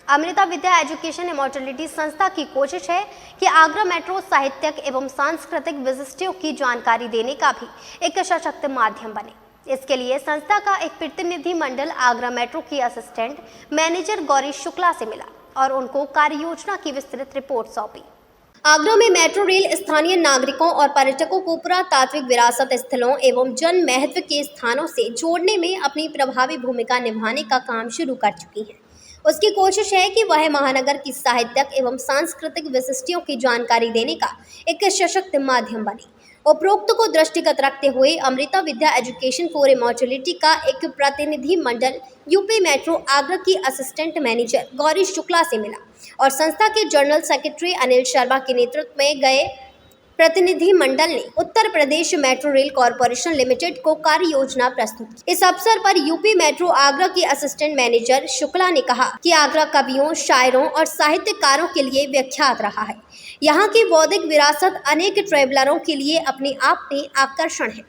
अमृता विद्या education immortality संस्था की कोशिश है कि आगरा मेट्रो साहित्यिक एवं सांस्कृतिक विशिष्टों की जानकारी देने का भी एक सशक्त माध्यम बने। इसके लिए संस्था का एक प्रतिनिधि मंडल आगरा मेट्रो की असिस्टेंट मैनेजर गौरी शुक्ला से मिला और उनको कार्य योजना की विस्तृत रिपोर्ट सौंपी। आगरा में मेट्रो रेल स्थानीय नागरिकों और पर्यटकों को पुरातात्विक विरासत स्थलों एवं जन महत्व के स्थानों से जोड़ने में अपनी प्रभावी भूमिका निभाने का काम शुरू कर चुकी है। उसकी कोशिश है कि वह महानगर की साहित्यिक एवं सांस्कृतिक विशिष्टों की जानकारी देने का एक सशक्त माध्यम बने। उपरोक्त को दृष्टिगत रखते हुए अमृता विद्या एजुकेशन फॉर इमॉर्टलिटी का एक प्रतिनिधि मंडल यूपी मेट्रो आगरा की असिस्टेंट मैनेजर गौरी शुक्ला से मिला और संस्था के जनरल सेक्रेटरी अनिल शर्मा के नेतृत्व में गए प्रतिनिधि मंडल ने Uttar Pradesh metro rail corporation limited को कार्य योजना प्रस्तुत की। इस अवसर पर यूपी मेट्रो आगरा की असिस्टेंट मैनेजर शुक्ला ने कहा कि आगरा कवियों, शायरों और साहित्यकारों के लिए विख्यात रहा है। यहाँ की बौद्धिक विरासत अनेक ट्रैवलरों के लिए अपने आप में आकर्षण है।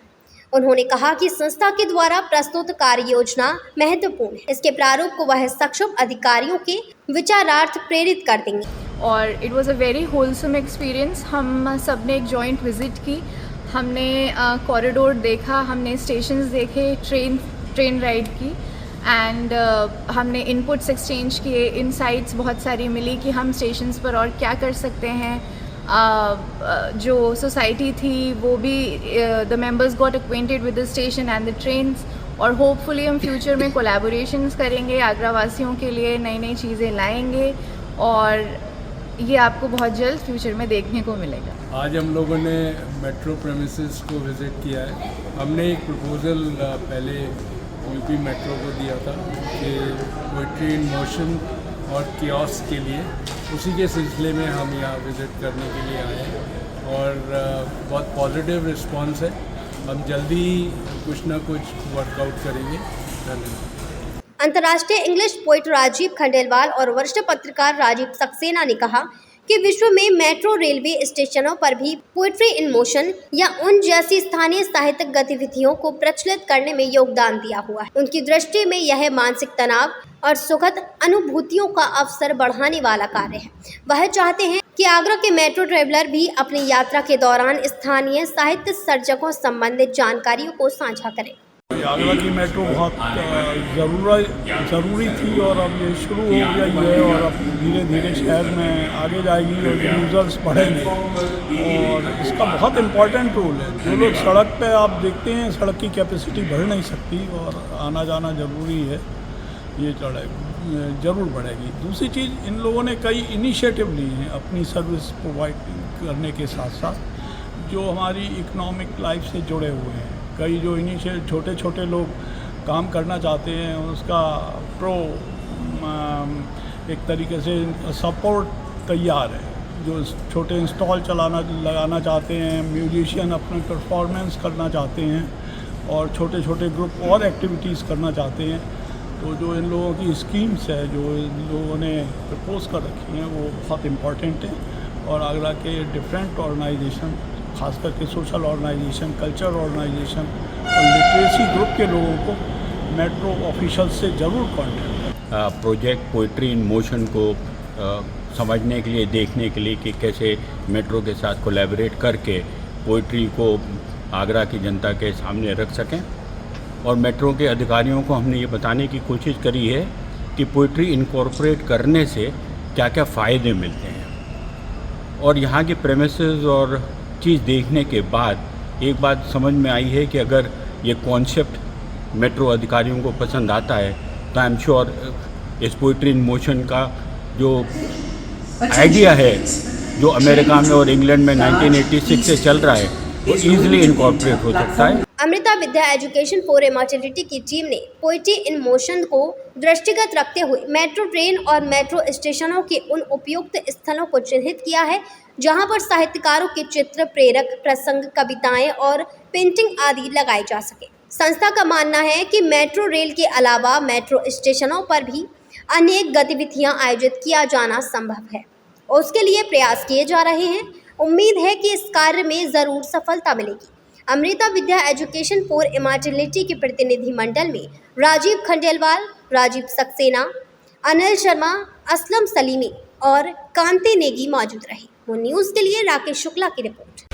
उन्होंने कहा कि संस्था के द्वारा प्रस्तुत कार्य योजना महत्वपूर्ण है। इसके प्रारूप को वह सक्षम अधिकारियों के विचारार्थ प्रेरित कर देंगे। और it was a very wholesome experience. हम सब ने एक जॉइंट विज़िट की, हमने कॉरिडोर देखा, हमने स्टेशंस देखे, ट्रेन राइड की एंड हमने इनपुट्स एक्सचेंज किए। इनसाइट्स बहुत सारी मिली कि हम स्टेशंस पर और क्या कर सकते हैं। जो सोसाइटी थी वो भी the members got acquainted with the station and the trains और होपफुली हम फ्यूचर में कोलैबोरेशंस करेंगे, आगरा वासियों के लिए नई नई चीज़ें लाएंगे और ये आपको बहुत जल्द फ्यूचर में देखने को मिलेगा। आज हम लोगों ने मेट्रो प्रेमिसेस को विज़िट किया है। हमने एक प्रपोज़ल पहले यूपी मेट्रो को दिया था कि पोएट्री इन मोशन और कियोस्क के लिए, उसी के सिलसिले में हम यहाँ विज़िट करने के लिए आए हैं और बहुत पॉजिटिव रिस्पांस है। हम जल्दी कुछ ना कुछ वर्कआउट करेंगे। धन्यवाद। अंतर्राष्ट्रीय इंग्लिश पोइट राजीव खंडेलवाल और वरिष्ठ पत्रकार राजीव सक्सेना ने कहा कि विश्व में मेट्रो रेलवे स्टेशनों पर भी पोएट्री इन मोशन या उन जैसी स्थानीय साहित्यिक गतिविधियों को प्रचलित करने में योगदान दिया हुआ है। उनकी दृष्टि में यह मानसिक तनाव और सुखद अनुभूतियों का अवसर बढ़ाने वाला कार्य है। वह चाहते हैं कि आगरा के मेट्रो ट्रैवलर भी अपनी यात्रा के दौरान स्थानीय साहित्य सर्जकों संबंधित जानकारियों को साझा करें। आगरा की मेट्रो बहुत ज़रूरी थी और अब ये शुरू हो गई है और अब धीरे धीरे शहर में आगे जाएगी और यूज़र्स बढ़ेंगे और इसका बहुत इम्पोर्टेंट रोल है। जो लोग सड़क पे आप देखते हैं, सड़क की कैपेसिटी बढ़ नहीं सकती और आना जाना ज़रूरी है, ये ज़रूर बढ़ेगी। दूसरी चीज़, इन लोगों ने कई इनिशिएटिव लिए हैं अपनी सर्विस प्रोवाइड करने के साथ साथ जो हमारी इकोनॉमिक लाइफ से जुड़े हुए हैं। कई जो इनिशिएटिव छोटे छोटे लोग काम करना चाहते हैं उसका एक तरीके से सपोर्ट तैयार है। जो छोटे इंस्टॉल लगाना चाहते हैं, म्यूजिशियन अपने परफॉर्मेंस करना चाहते हैं और छोटे छोटे ग्रुप और एक्टिविटीज़ करना चाहते हैं, तो जो इन लोगों की स्कीम्स है जो इन लोगों ने प्रपोज कर रखी हैं वो बहुत इम्पॉर्टेंट है। और आगरा के डिफरेंट ऑर्गेनाइजेशन, खास करके सोशल ऑर्गेनाइजेशन, कल्चर ऑर्गेनाइजेशन और लिटरेसी ग्रुप के लोगों को मेट्रो ऑफिशियल से ज़रूर contact project poetry in motion को समझने के लिए, देखने के लिए कि कैसे मेट्रो के साथ कोलैबोरेट करके पोएट्री को आगरा की जनता के सामने रख सकें। और मेट्रो के अधिकारियों को हमने ये बताने की कोशिश करी है कि पोएट्री इनकॉर्पोरेट करने से क्या क्या फ़ायदे मिलते हैं। और यहाँ के प्रेमिसेस और चीज़ देखने के बाद एक बात समझ में आई है कि अगर ये कॉन्सेप्ट मेट्रो अधिकारियों को पसंद आता है तो आई एम श्योर इस पोएट्री इन मोशन का जो आइडिया है जो अमेरिका में और इंग्लैंड में 1986 से चल रहा है वो ईजिली इनकॉर्पोरेट हो सकता है। अमृता विद्या एजुकेशन फॉर इमॉर्टलिटी की टीम ने पोएट्री इन मोशन को दृष्टिगत रखते हुए मेट्रो ट्रेन और मेट्रो स्टेशनों के उन उपयुक्त स्थलों को चिन्हित किया है जहां पर साहित्यकारों के चित्र, प्रेरक प्रसंग, कविताएं और पेंटिंग आदि लगाए जा सके। संस्था का मानना है कि मेट्रो रेल के अलावा मेट्रो स्टेशनों पर भी अनेक गतिविधियां आयोजित किया जाना संभव है और उसके लिए प्रयास किए जा रहे हैं। उम्मीद है कि इस कार्य में ज़रूर सफलता मिलेगी। अमृता विद्या एजुकेशन फॉर इमॉर्टलिटी के प्रतिनिधि मंडल में राजीव खंडेलवाल, राजीव सक्सेना, अनिल शर्मा, असलम सलीमी और कांति नेगी मौजूद रहे। वो न्यूज़ के लिए राकेश शुक्ला की रिपोर्ट।